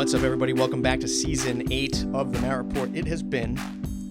What's up, everybody? Welcome back to Season 8 of the Matt Report. It has been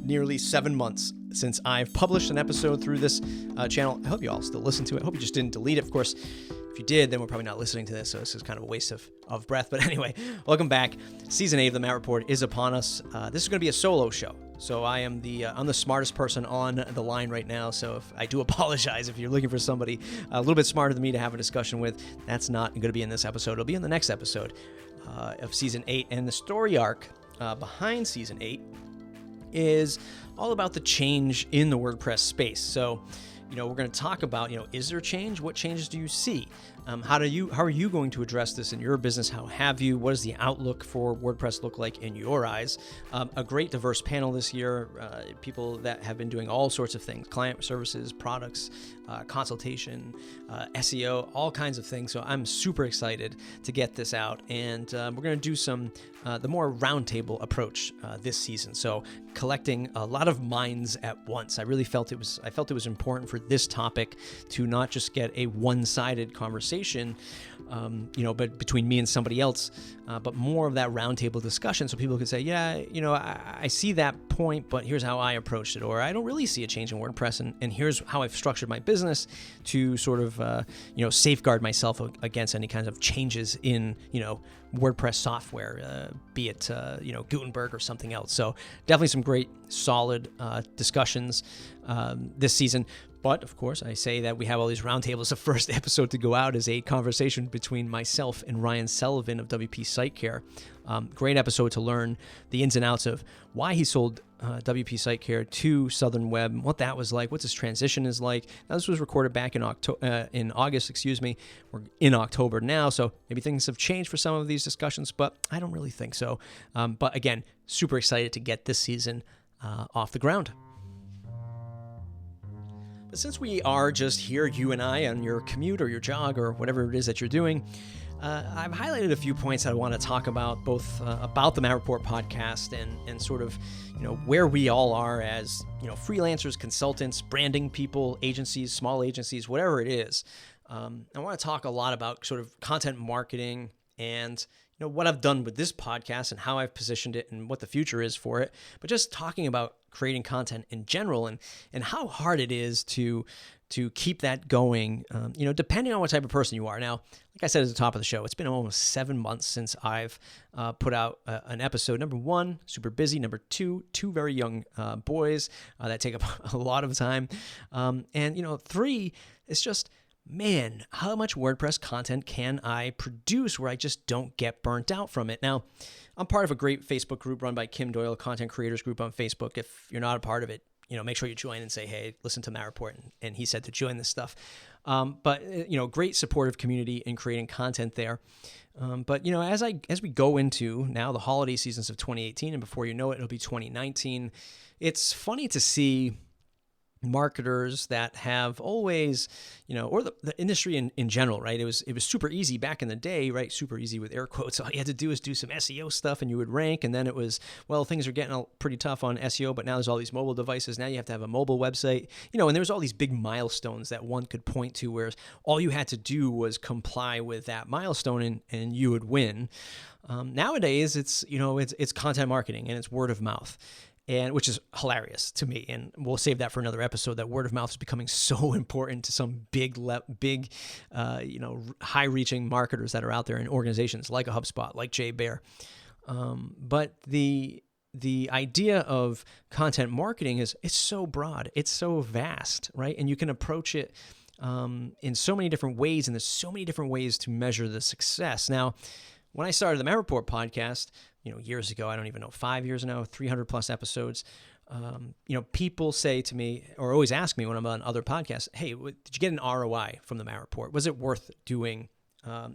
nearly 7 months since I've published an episode through this channel. I hope you all still listen to it. I hope you just didn't delete it. Of course, if you did, then we're probably not listening to this, so this is kind of a waste of breath. But anyway, welcome back. Season 8 of the Matt Report is upon us. This is going to be a solo show. So I'm the smartest person on the line right now. So I do apologize if you're looking for somebody a little bit smarter than me to have a discussion with. That's not going to be in this episode. It'll be in the next episode of Season 8. And the story arc behind Season 8 is all about the change in the WordPress space. So, we're going to talk about, is there change? What changes do you see? How are you going to address this in your business? How have you? What does the outlook for WordPress look like in your eyes? A great diverse panel this year, people that have been doing all sorts of things, client services, products, consultation, SEO, all kinds of things. So I'm super excited to get this out. And we're going to do the more roundtable approach this season. So collecting a lot of minds at once. I really felt it was important for this topic to not just get a one-sided conversation, but between me and somebody else, but more of that roundtable discussion, so people could say, yeah, I see that point, but here's how I approached it, or I don't really see a change in WordPress, and here's how I've structured my business to sort of, safeguard myself against any kinds of changes in, WordPress software, be it, Gutenberg or something else. So definitely some great, solid discussions this season. But, of course, I say that we have all these roundtables. The first episode to go out is a conversation between myself and Ryan Sullivan of WP Site Care. Great episode to learn the ins and outs of why he sold WP Site Care to Southern Web, what that was like, what his transition is like. Now, this was recorded back in August. We're in October now, so maybe things have changed for some of these discussions, but I don't really think so. But again, super excited to get this season off the ground. But since we are just here, you and I, on your commute or your jog or whatever it is that you're doing, I've highlighted a few points I want to talk about, both about the Matt Report podcast and sort of, where we all are as, freelancers, consultants, branding people, agencies, small agencies, whatever it is. I want to talk a lot about sort of content marketing and what I've done with this podcast and how I've positioned it and what the future is for it, but just talking about creating content in general and how hard it is to keep that going, depending on what type of person you are. Now, like I said at the top of the show, it's been almost 7 months since I've put out an episode. Number one, super busy. Number two very young boys that take up a lot of time. And three, it's just, man, how much WordPress content can I produce where I just don't get burnt out from it? Now, I'm part of a great Facebook group run by Kim Doyle, Content Creators Group on Facebook. If you're not a part of it, make sure you join and say, hey, listen to Matt Report. And he said to join this stuff. But great supportive community in creating content there. But as we go into now the holiday seasons of 2018, and before you know it, it'll be 2019, it's funny to see marketers that have always, or the industry in general, right? It was super easy back in the day, right? Super easy with air quotes. All you had to do is do some SEO stuff and you would rank. And then it was, well, things are getting pretty tough on SEO, but now there's all these mobile devices. Now you have to have a mobile website, and there was all these big milestones that one could point to, whereas all you had to do was comply with that milestone and you would win. Nowadays, it's content marketing and it's word of mouth. And which is hilarious to me, and we'll save that for another episode. That word of mouth is becoming so important to some big, high-reaching marketers that are out there in organizations like a HubSpot, like Jay Bear. But the idea of content marketing it's so broad, it's so vast, right? And you can approach it in so many different ways, and there's so many different ways to measure the success. Now, when I started the Matt Report podcast, years ago, I don't even know, 5 years now, 300 plus episodes, people say to me, or always ask me when I'm on other podcasts, hey, did you get an ROI from the Matt Report? Was it worth doing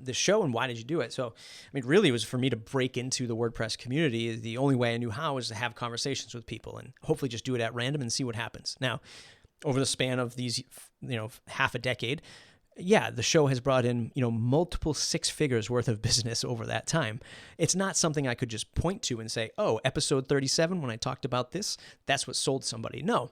this show, and why did you do it? So, really it was for me to break into the WordPress community. The only way I knew how was to have conversations with people and hopefully just do it at random and see what happens. Now, over the span of these, half a decade, yeah, the show has brought in, multiple six figures worth of business over that time. It's not something I could just point to and say, oh, episode 37, when I talked about this, that's what sold somebody. No,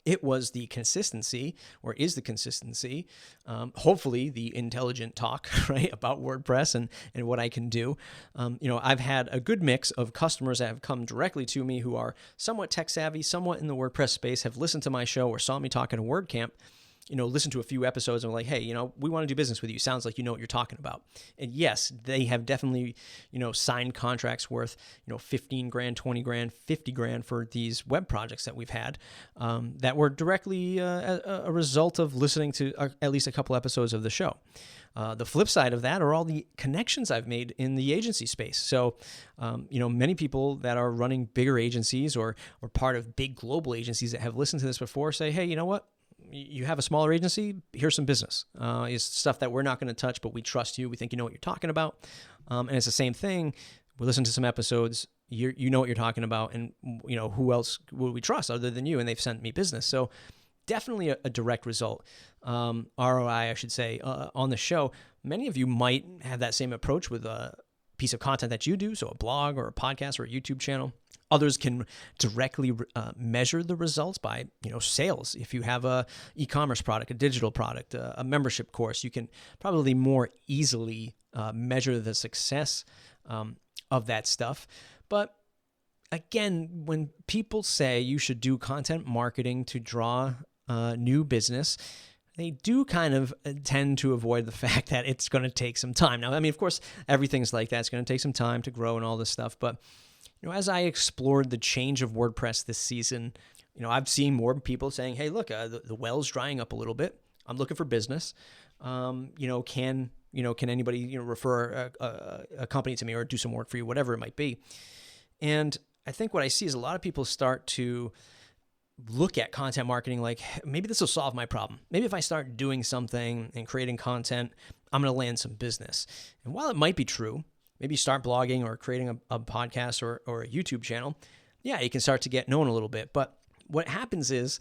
It was the consistency, or is the consistency, hopefully the intelligent talk, right, about WordPress and what I can do. I've had a good mix of customers that have come directly to me who are somewhat tech savvy, somewhat in the WordPress space, have listened to my show or saw me talking to WordCamp, listen to a few episodes and were like, hey, we want to do business with you. Sounds like you know what you're talking about. And yes, they have definitely, signed contracts worth, 15 grand, 20 grand, 50 grand for these web projects that we've had that were directly a result of listening to at least a couple episodes of the show. The flip side of that are all the connections I've made in the agency space. So, many people that are running bigger agencies or part of big global agencies that have listened to this before say, hey, you know what? You have a smaller agency, here's some business. It's stuff that we're not going to touch, but we trust you. We think you know what you're talking about. And it's the same thing. We listen to some episodes. You know what you're talking about. And, who else would we trust other than you? And they've sent me business. So definitely a direct result, ROI, I should say, on the show. Many of you might have that same approach with a piece of content that you do, so a blog or a podcast or a YouTube channel. Others can directly measure the results by, sales. If you have a e-commerce product, a digital product, a membership course, you can probably more easily measure the success of that stuff. But again, when people say you should do content marketing to draw new business, they do kind of tend to avoid the fact that it's going to take some time. Now, of course, everything's like that. It's going to take some time to grow and all this stuff, but as I explored the change of WordPress this season, I've seen more people saying, hey, look, the well's drying up a little bit. I'm looking for business. Can anybody, refer a company to me or do some work for you, whatever it might be. And I think what I see is a lot of people start to look at content marketing like, maybe this will solve my problem. Maybe if I start doing something and creating content, I'm going to land some business. And while it might be true, maybe start blogging or creating a podcast or a YouTube channel, yeah, you can start to get known a little bit. But what happens is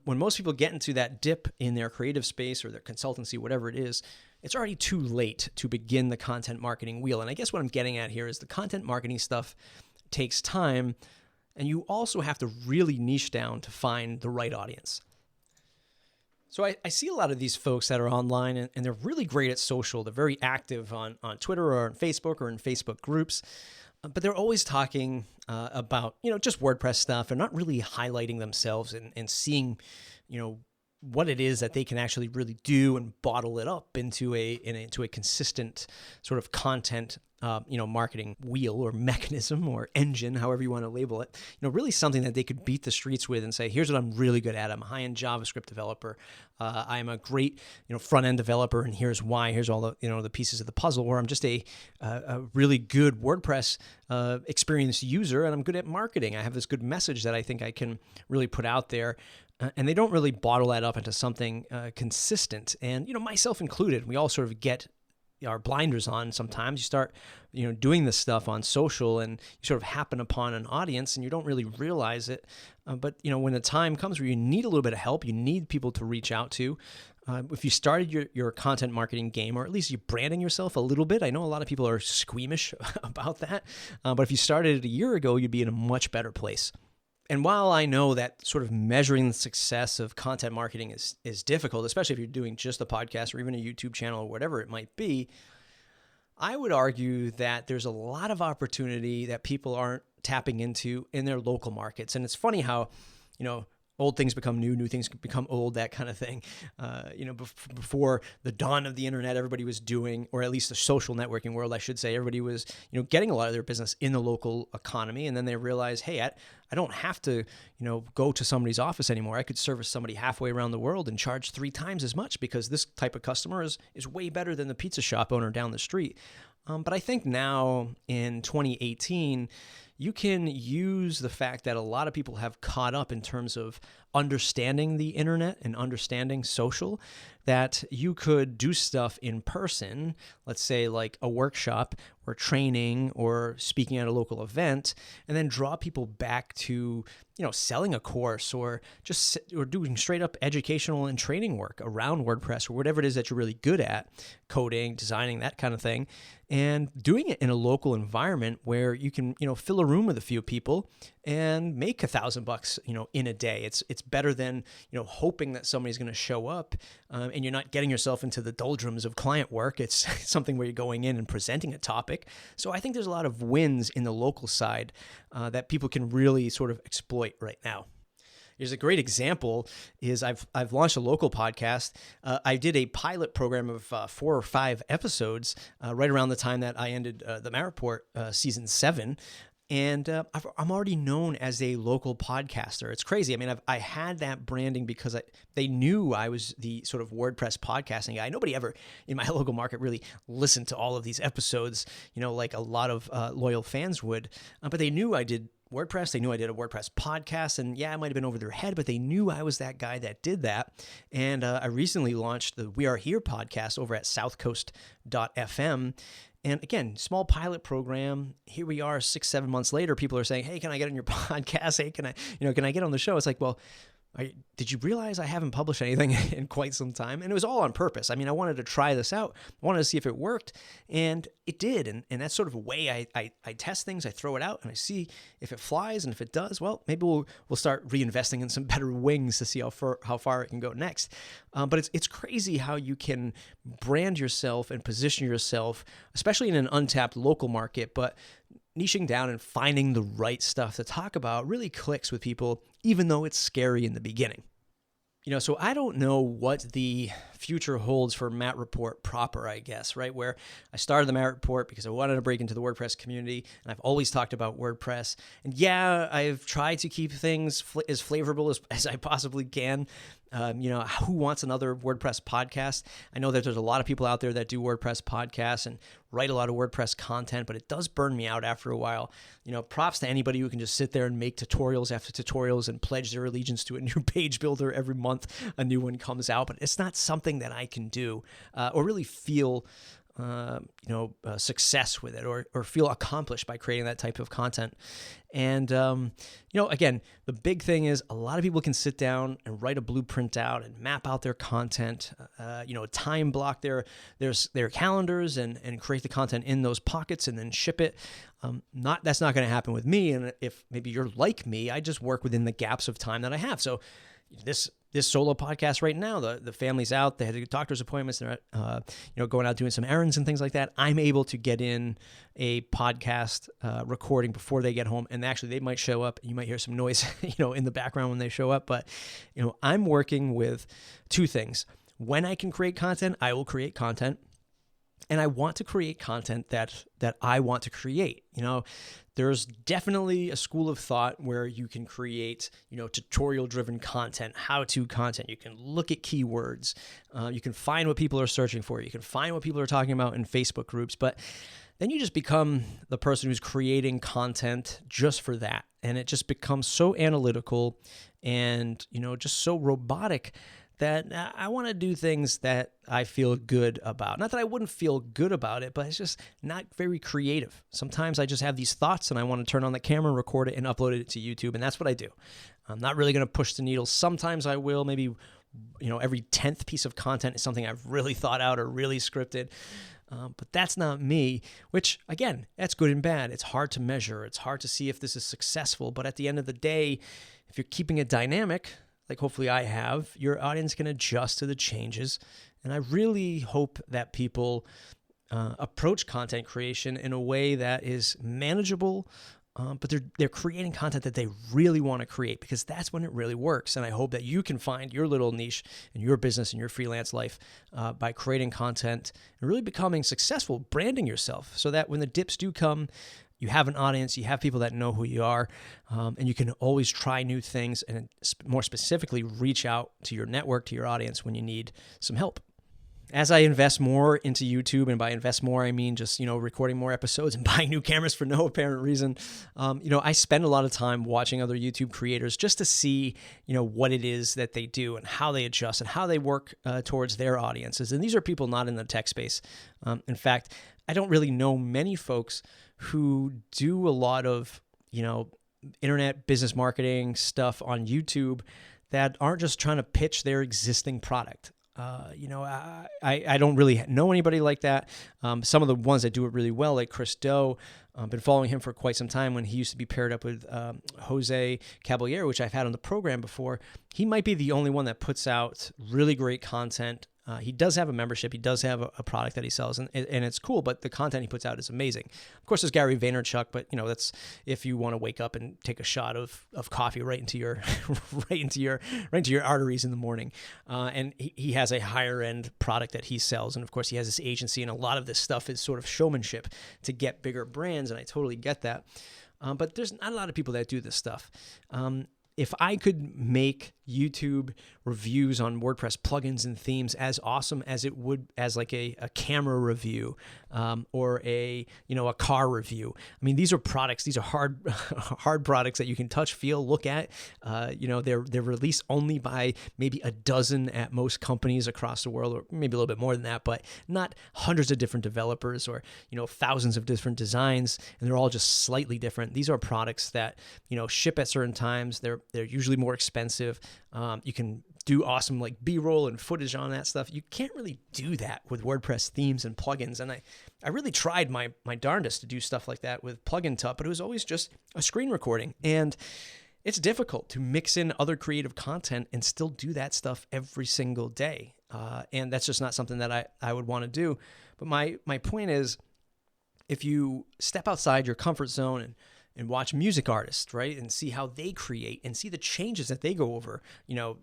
when most people get into that dip in their creative space or their consultancy, whatever it is, it's already too late to begin the content marketing wheel. And I guess what I'm getting at here is the content marketing stuff takes time, and you also have to really niche down to find the right audience. So I see a lot of these folks that are online and they're really great at social. They're very active on Twitter or on Facebook or in Facebook groups, but they're always talking about, just WordPress stuff and not really highlighting themselves and seeing, what it is that they can actually really do and bottle it up into a consistent sort of content marketing wheel or mechanism or engine, however you want to label it, really something that they could beat the streets with and say, here's what I'm really good at. I'm a high-end JavaScript developer. I'm a great, front-end developer, and here's why. Here's all the, the pieces of the puzzle. Or I'm just a really good WordPress experienced user, and I'm good at marketing. I have this good message that I think I can really put out there. And they don't really bottle that up into something consistent. And, myself included, we all sort of get our blinders on sometimes. You start, doing this stuff on social and you sort of happen upon an audience and you don't really realize it. But, when the time comes where you need a little bit of help, you need people to reach out to. If you started your content marketing game, or at least you're branding yourself a little bit, I know a lot of people are squeamish about that. But if you started it a year ago, you'd be in a much better place. And while I know that sort of measuring the success of content marketing is difficult, especially if you're doing just a podcast or even a YouTube channel or whatever it might be, I would argue that there's a lot of opportunity that people aren't tapping into in their local markets. And it's funny how, old things become new, new things become old, that kind of thing. Before the dawn of the internet, everybody was doing, or at least the social networking world, I should say, everybody was, getting a lot of their business in the local economy. And then they realized, hey, I don't have to, go to somebody's office anymore. I could service somebody halfway around the world and charge 3 times as much because this type of customer is way better than the pizza shop owner down the street. But I think now in 2018, you can use the fact that a lot of people have caught up in terms of understanding the internet and understanding social, that you could do stuff in person, let's say like a workshop or training or speaking at a local event, and then draw people back to, selling a course or doing straight up educational and training work around WordPress or whatever it is that you're really good at, coding, designing, that kind of thing. and doing it in a local environment where you can, fill a room with a few people and make $1,000, in a day. It's better than, hoping that somebody's going to show up, and you're not getting yourself into the doldrums of client work. It's something where you're going in and presenting a topic. So I think there's a lot of wins in the local side that people can really sort of exploit right now. Here's a great example is I've launched a local podcast. I did a pilot program of 4 or 5 episodes right around the time that I ended the Merit Report season 7. And I'm already known as a local podcaster. It's crazy. I mean, I had that branding because they knew I was the sort of WordPress podcasting guy. Nobody ever in my local market really listened to all of these episodes, like a lot of loyal fans would. But they knew I did WordPress. They knew I did a WordPress podcast, and yeah, it might have been over their head, but they knew I was that guy that did that. And I recently launched the We Are Here podcast over at southcoast.fm. And again, small pilot program. Here we are 6-7 months later. People are saying, hey, can I get on your podcast? Hey, can I get on the show? It's like, well, did you realize I haven't published anything in quite some time? And it was all on purpose. I mean, I wanted to try this out. I wanted to see if it worked, and it did. And that's sort of a way I test things. I throw it out, and I see if it flies. And if it does, well, maybe we'll start reinvesting in some better wings to see how far it can go next. But it's crazy how you can brand yourself and position yourself, especially in an untapped local market, but niching down and finding the right stuff to talk about really clicks with people, even though it's scary in the beginning. So I don't know what the future holds for Matt Report proper, I guess, right? Where I started the Matt Report because I wanted to break into the WordPress community, and I've always talked about WordPress. And yeah, I've tried to keep things as flavorful as I possibly can. Who wants another WordPress podcast? I know that there's a lot of people out there that do WordPress podcasts and write a lot of WordPress content, but it does burn me out after a while. Props to anybody who can just sit there and make tutorials after tutorials and pledge their allegiance to a new page builder every month a new one comes out. But it's not something that I can do or really feel success with it or feel accomplished by creating that type of content. And, again, the big thing is a lot of people can sit down and write a blueprint out and map out their content, time block their calendars and create the content in those pockets and then ship it. That's not going to happen with me. And if maybe you're like me, I just work within the gaps of time that I have. So this solo podcast right now, the family's out, they had doctor's appointments, they're going out doing some errands and things like that. I'm able to get in a podcast recording before they get home, and actually they might show up. You might hear some noise, in the background when they show up. But I'm working with 2 things. When I can create content, I will create content. And I want to create content that I want to create. There's definitely a school of thought where you can create, tutorial-driven content, how-to content. You can look at keywords. You can find what people are searching for. You can find what people are talking about in Facebook groups. But then you just become the person who's creating content just for that. And it just becomes so analytical and, just so robotic that I want to do things that I feel good about. Not that I wouldn't feel good about it, but it's just not very creative. Sometimes I just have these thoughts and I want to turn on the camera, record it, and upload it to YouTube, and that's what I do. I'm not really going to push the needle. Sometimes I will. Maybe, every 10th piece of content is something I've really thought out or really scripted. But that's not me, which, again, that's good and bad. It's hard to measure. It's hard to see if this is successful. But at the end of the day, if you're keeping it dynamic, like hopefully I have, your audience can adjust to the changes. And I really hope that people approach content creation in a way that is manageable, but they're creating content that they really want to create, because that's when it really works. And I hope that you can find your little niche in your business and your freelance life by creating content and really becoming successful, branding yourself, so that when the dips do come, you have an audience, you have people that know who you are, and you can always try new things and more specifically reach out to your network, to your audience when you need some help. As I invest more into YouTube, and by invest more, I mean just, recording more episodes and buying new cameras for no apparent reason, I spend a lot of time watching other YouTube creators just to see, what it is that they do and how they adjust and how they work towards their audiences. And these are people not in the tech space. In fact, I don't really know many folks who do a lot of, internet business marketing stuff on YouTube that aren't just trying to pitch their existing product. I don't really know anybody like that. Some of the ones that do it really well, like Chris Do, been following him for quite some time when he used to be paired up with Jose Caballero, which I've had on the program before. He might be the only one that puts out really great content. He does have a membership. He does have a product that he sells, and it's cool, but the content he puts out is amazing. Of course, there's Gary Vaynerchuk, but that's if you want to wake up and take a shot of coffee right into your right into your arteries in the morning. And he has a higher end product that he sells, and of course he has this agency, and a lot of this stuff is sort of showmanship to get bigger brands, and I totally get that. But there's not a lot of people that do this stuff. If I could make YouTube reviews on WordPress plugins and themes as awesome as it would as like a camera review or a car review. I mean, these are products. These are hard products that you can touch, feel, look at. They're released only by maybe a dozen at most companies across the world, or maybe a little bit more than that, but not hundreds of different developers or thousands of different designs, and they're all just slightly different. These are products that ship at certain times. They're usually more expensive. You can do awesome like B-roll and footage on that stuff. You can't really do that with WordPress themes and plugins. And I really tried my darndest to do stuff like that with Plugin Tut, but it was always just a screen recording. And it's difficult to mix in other creative content and still do that stuff every single day. And that's just not something that I would want to do. But my point is, if you step outside your comfort zone and watch music artists, right, and see how they create and see the changes that they go over,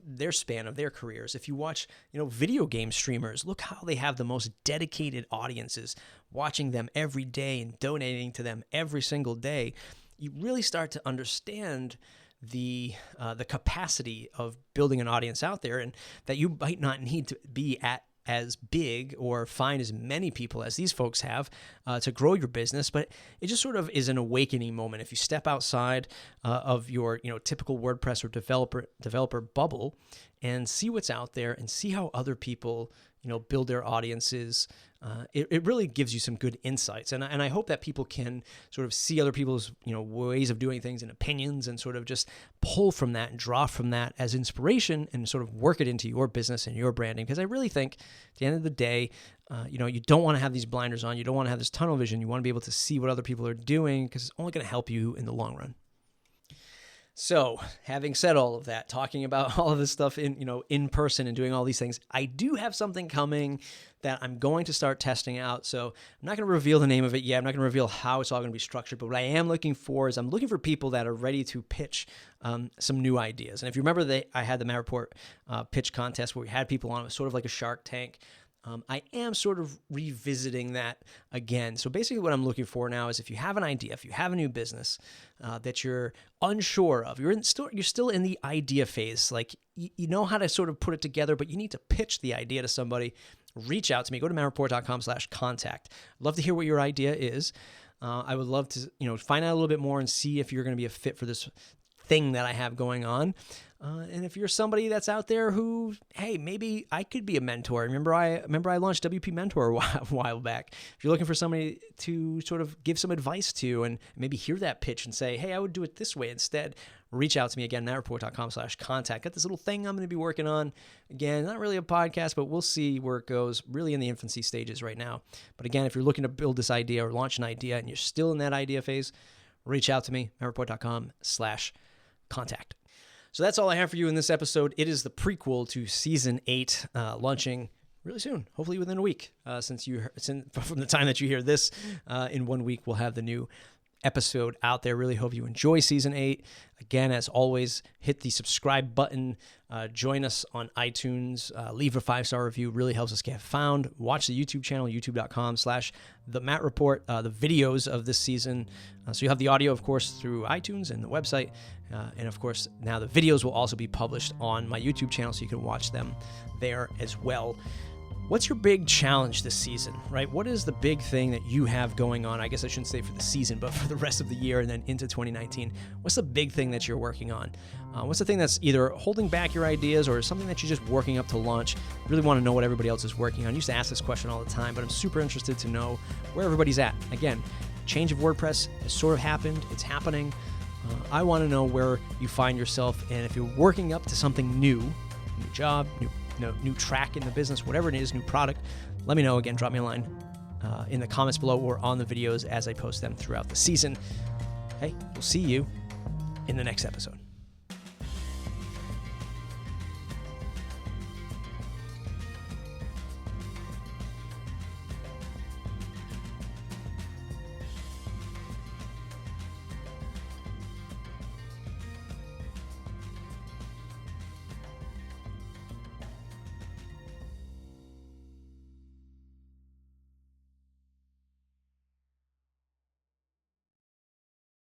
their span of their careers. If you watch, video game streamers, look how they have the most dedicated audiences watching them every day and donating to them every single day. You really start to understand the capacity of building an audience out there, and that you might not need to be at as big or find as many people as these folks have to grow your business, but it just sort of is an awakening moment. If you step outside of your typical WordPress or developer bubble and see what's out there and see how other people build their audiences, it really gives you some good insights. And I hope that people can sort of see other people's ways of doing things and opinions and sort of just pull from that and draw from that as inspiration and sort of work it into your business and your branding. Because I really think at the end of the day, you don't want to have these blinders on. You don't want to have this tunnel vision. You want to be able to see what other people are doing, because it's only going to help you in the long run. So, having said all of that, talking about all of this stuff in person and doing all these things, I do have something coming that I'm going to start testing out. So I'm not going to reveal the name of it yet. I'm not going to reveal how it's all going to be structured. But what I am looking for is I'm looking for people that are ready to pitch some new ideas. And if you remember, I had the Matt Report pitch contest where we had people on. It was sort of like a Shark Tank. I am sort of revisiting that again. So basically what I'm looking for now is, if you have an idea, if you have a new business that you're unsure of, you're still in the idea phase, like you know how to sort of put it together, but you need to pitch the idea to somebody, reach out to me. Go to mattreport.com/contact. I'd love to hear what your idea is. I would love to find out a little bit more and see if you're going to be a fit for this thing that I have going on. And if you're somebody that's out there who, hey, maybe I could be a mentor. Remember I launched WP Mentor a while back. If you're looking for somebody to sort of give some advice to and maybe hear that pitch and say, hey, I would do it this way instead, reach out to me again, mattreport.com/contact. Got this little thing I'm going to be working on. Again, not really a podcast, but we'll see where it goes. Really in the infancy stages right now. But again, if you're looking to build this idea or launch an idea and you're still in that idea phase, reach out to me, mattreport.com/contact. So that's all I have for you in this episode. It is the prequel to Season 8, launching really soon, hopefully within a week. From the time that you hear this, in 1 week, we'll have the new episode out there. Really hope you enjoy Season 8. Again, as always, hit the subscribe button. Join us on iTunes. Leave a 5-star review. Really helps us get found. Watch the YouTube channel, youtube.com/The Matt Report. The videos of this season. So you have the audio, of course, through iTunes and the website. And of course, now the videos will also be published on my YouTube channel, so you can watch them there as well. What's your big challenge this season, right? What is the big thing that you have going on? I guess I shouldn't say for the season, but for the rest of the year and then into 2019. What's the big thing that you're working on? What's the thing that's either holding back your ideas or something that you're just working up to launch? Really want to know what everybody else is working on. I used to ask this question all the time, but I'm super interested to know where everybody's at. Again, change of WordPress has sort of happened. It's happening. I want to know where you find yourself, and if you're working up to something new job, new new track in the business, whatever it is, new product, let me know. Again, drop me a line in the comments below or on the videos as I post them throughout the season. Hey, we'll see you in the next episode.